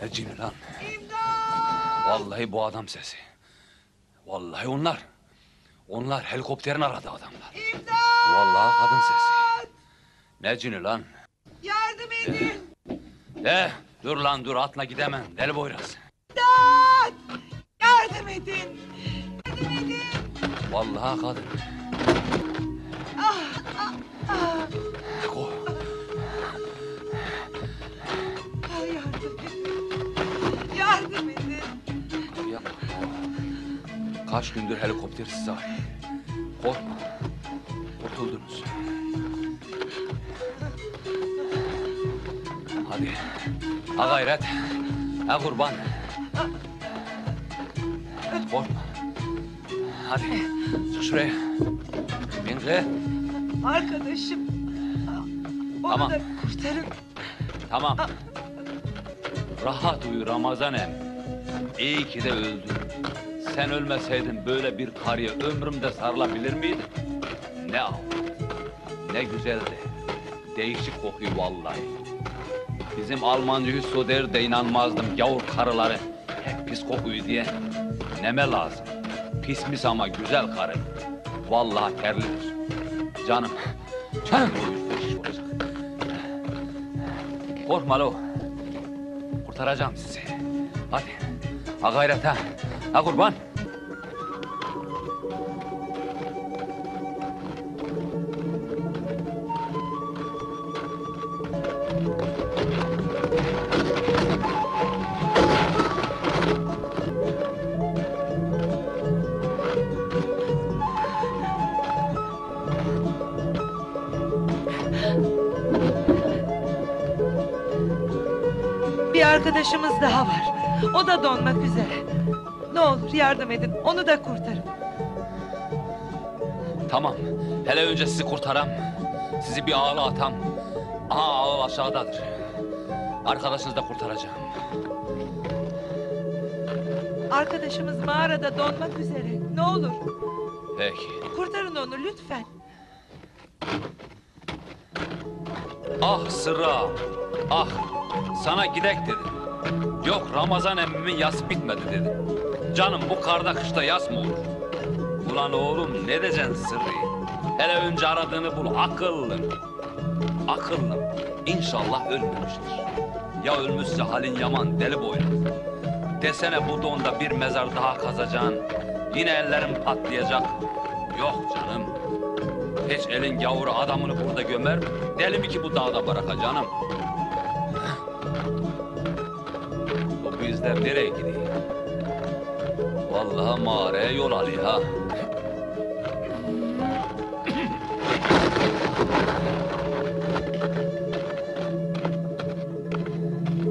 Ne cini lan? İmdat! Vallahi bu adam sesi. Vallahi onlar. Onlar helikopterin aradı adamlar. İmdat! Vallahi kadın sesi. Ne cini lan? Yardım edin! Dur lan dur, atla gidemem. Deli Boyraz. İmdat! Yardım edin! Yardım edin! Vallahi kadın. Ko. Yardım edin! Yardım edin! Yapma. Kaç gündür helikopter sizi arıyor. Korkma. Kurtuldunuz. Hadi. Ha gayret. Ha kurban. Korkma. Hadi. Çık şuraya. Bin kız. Arkadaşım! Onu Tamam. da kurtarın! Tamam. Rahat uyu Ramazan em. İyi ki de öldün. Sen ölmeseydin böyle bir karıya ömrümde sarılabilir miydim? Ne al, ne güzeldi. Değişik kokuyor vallahi. Bizim Almancı Hüsso der de inanmazdım gavur karıları hep pis kokuyor diye. Neme lazım? Pis mis ama güzel karı. Vallahi terlidir. Canım, canım o yüzden şiş olacak. Korkma lo. Kurtaracağım sizi. Hadi. Ha gayret ha. Ha kurban. Bir arkadaşımız daha var. O da donmak üzere. Ne olur yardım edin. Onu da kurtarın. Tamam. Hele önce sizi kurtaram. Sizi bir ağla atam. Aha ağıl aşağıdadır. Arkadaşınızı da kurtaracağım. Arkadaşımız mağarada donmak üzere. Ne olur Peki. kurtarın onu lütfen. Ah Sırra. Ah. Sana gidek dedim. Yok Ramazan emmimin yası bitmedi dedim. Canım bu karda kışta yas mı olur? Ulan oğlum ne diyeceksin Sırrı'yı? Hele önce aradığını bul akıllım. Akıllım. İnşallah ölmemiştir. Ya ölmüşse halin yaman deli boylu. Desene bu donda bir mezar daha kazacaksın. Yine ellerim patlayacak. Yok canım. Hiç elin gavuru adamını burada gömer mi? Deli mi ki bu dağda bırakacak canım? Bu bizler nereye gidiyor? Vallahi mağaraya yol alıyor ha.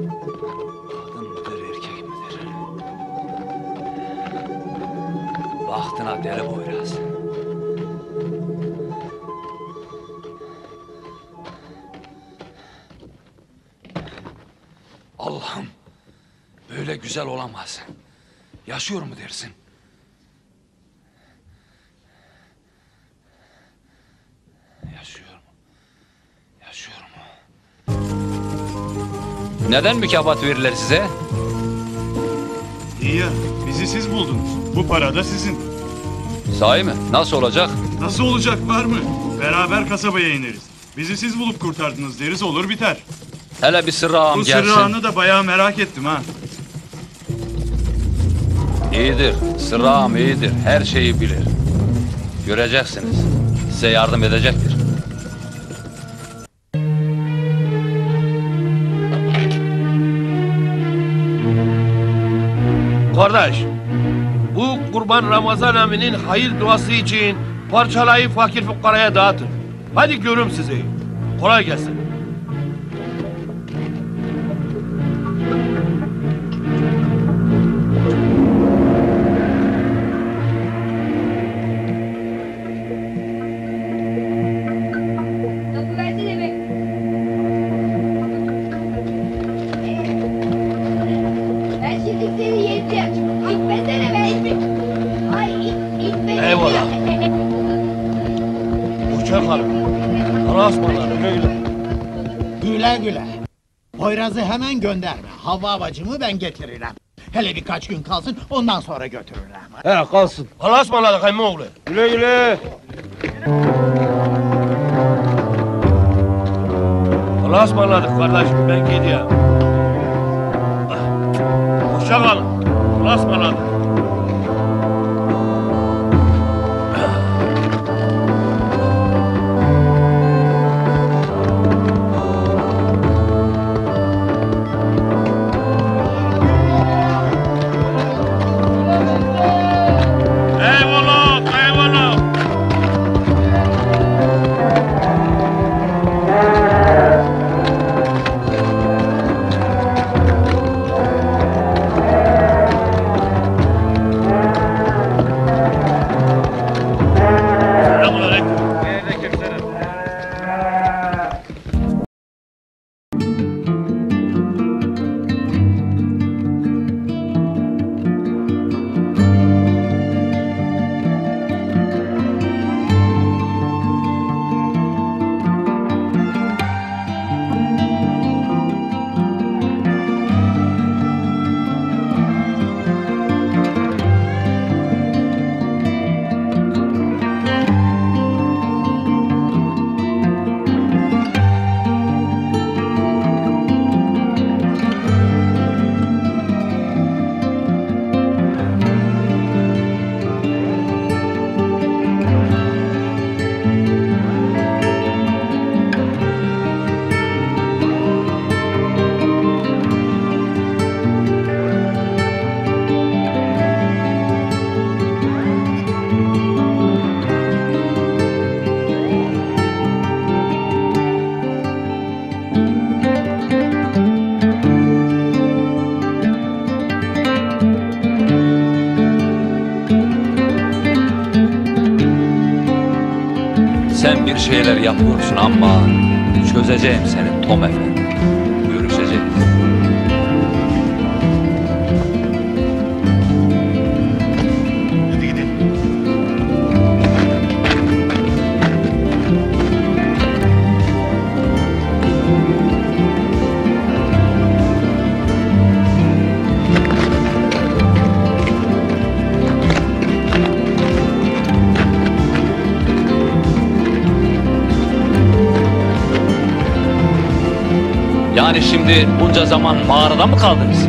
Kadın mıdır erkek midir? Bahtına deli Boyraz. Allah'ım, böyle güzel olamaz. Yaşıyor mu dersin? Yaşıyor mu? Yaşıyor mu? Neden mükafat verirler size? İyi ya, bizi siz buldunuz. Bu para da sizin. Sahi mi? Nasıl olacak? Nasıl olacak var mı? Beraber kasabaya ineriz. Bizi siz bulup kurtardınız deriz olur biter. Hele bir Sırrı ağam Bu gelsin. sırrı ağını da bayağı merak ettim ha. İyidir, Sırrı ağam iyidir. Her şeyi bilir. Göreceksiniz. Size yardım edecektir. Kardeş, bu Kurban Ramazan eminin hayır duası için parçalayıp fakir fukaraya dağıtın. Hadi görüm sizi. Kolay gelsin. Kapı versene be. Ben şimdi seni yiyeceğim. İtmesene be. Ay itmesene. Eyvallah. Hoşça kalın. Allah'a ısmarladık öyle. Poyraz'ı hemen gönderme. Havva bacımı ben getiririm. Hele birkaç gün kalsın, ondan sonra götürürüm. He kalsın. Allah'a ısmarladık emmoğlu. Güle güle. Allah'a ısmarladık kardeşim, ben gidiyorum. Hoşça kalın. Allah'a ısmarladık. Eyvallah, eyvallah. Selamünaleyküm. Sen bir şeyler yapıyorsun ama çözeceğim seni Tom Efendi. Görüşeceğiz. Hadi gidin. Yani şimdi bunca zaman mağarada mı kaldınız?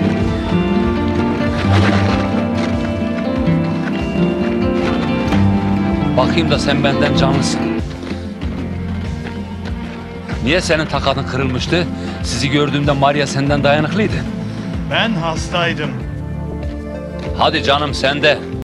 Bakayım da sen benden canlısın. Niye senin takatın kırılmıştı? Sizi gördüğümde Maria senden dayanıklıydı. Ben hastaydım. Hadi canım sen de.